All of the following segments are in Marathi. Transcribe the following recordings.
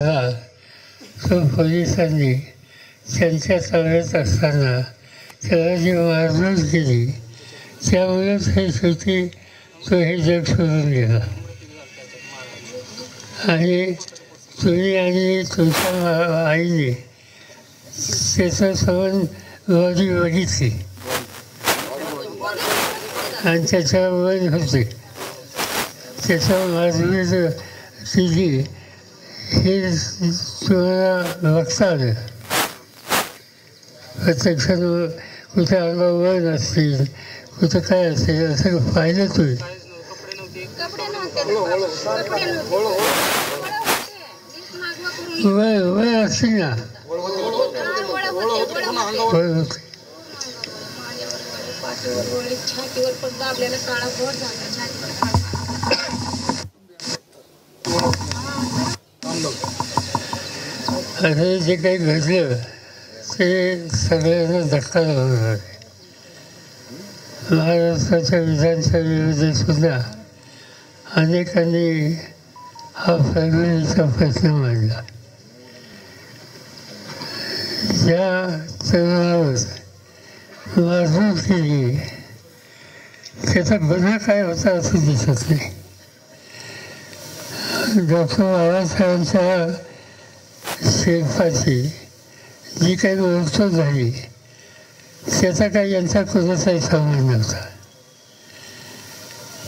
हा, तो पोलिसांनी त्यांच्या ताब्यात असताना त्याला जी मारहाण केली त्यामुळेच हे शेवटी तो हे जग सोडून गेला. आणि तुम्ही आणि तुमच्या आईने त्याचा संबंध बॉडी बघितली आणि त्याच्यावर होते त्याचा मारहाण केली हे तुम्हाला बघता आलं. प्रत्यक्षात कुठे अंगावर नसतील कुठं काय असेल असं पाहिलं तुम्ही. वय वय असतील ना वय होते. असं जे काही घडलं ते सगळ्यांना धक्का लावणार आहे. महाराष्ट्राच्या विधानसभेमध्ये सुद्धा अनेकांनी हा फॅमिलीचा प्रश्न मांडला. ज्या तरुणावर मारहाण केली त्याचा गुन्हा काय होता असं दिसत नाही. डॉक्टर बाबासाहेबांच्या शेर्पाची जी काही गोष्ट झाली त्याचा काही यांचा कोणाचाही संबंध नव्हता.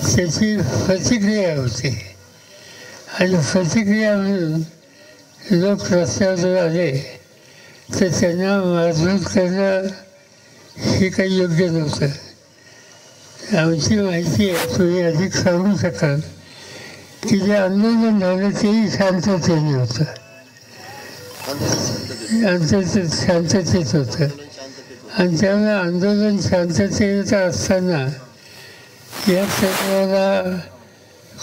त्याची प्रतिक्रिया होती आणि प्रतिक्रिया म्हणून लोक रस्त्यावर आले तर त्यांना मारहाण करणं हे काही योग्य नव्हतं. आमची माहिती आहे तुम्ही अधिक सांगू शकाल की जे आंदोलन झालं तेही शांततेने होतं. शांततेत होतं आणि त्यामुळे आंदोलन शांततेत असताना या सर्वांना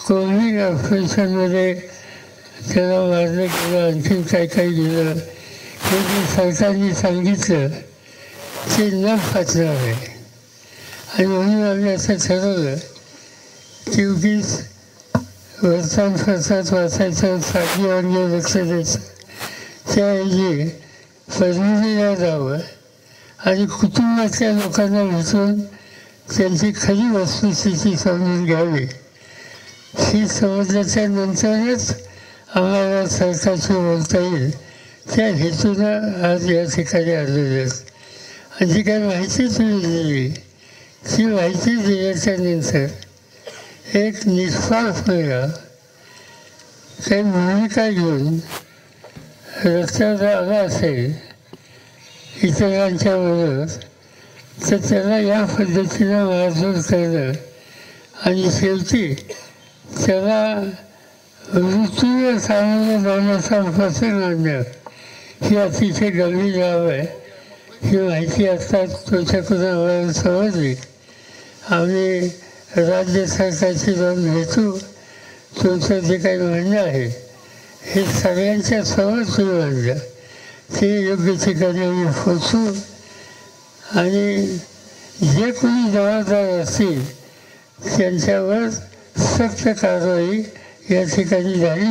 कोविड ऑपरेशनमध्ये त्याला मारलं गेलं आणखीन काय काय गेलं हे जे सरकारने सांगितलं ते न फाटणार आहे. आणि म्हणून आम्ही असं ठरवलं की उगीच वर्तमानपत्रात वाचायचं साखळीवर लक्ष द्यायचं त्याऐवजी परमितीला जावं आणि कुटुंबातल्या लोकांना भेटून त्यांची खरी वस्तुस्थिती समजून घ्यावी. ही समजल्याच्या नंतरच आम्हाला सरकारशी बोलता येईल त्या हेतूनं आज या ठिकाणी आलेले आहेत. आणि जी काही माहिती तुम्ही दिली ती माहिती दिल्याच्या नंतर एक निष्पापणा काही भूमिका घेऊन रस्त्यावर आला असेल इतरांच्या बरोबर तर त्याला या पद्धतीनं मारहाण करणं आणि शेवटी त्याला मृत्यूला सामोरं जाण्याचा प्रसंग आणणं ही अतिशय गंभीर बाब आहे. ही माहिती असतात तुमच्याकडून आम्हाला समजली. आम्ही राज्य सरकारची जाऊन भेटू. तुमचं जे काही म्हणणं आहे हे सगळ्यांच्या समोर तुम्ही मांडलं ते योग्य ठिकाणी आम्ही पोचू आणि जे कोणी जबाबदार असतील त्यांच्यावर सक्त कारवाई या ठिकाणी झाली.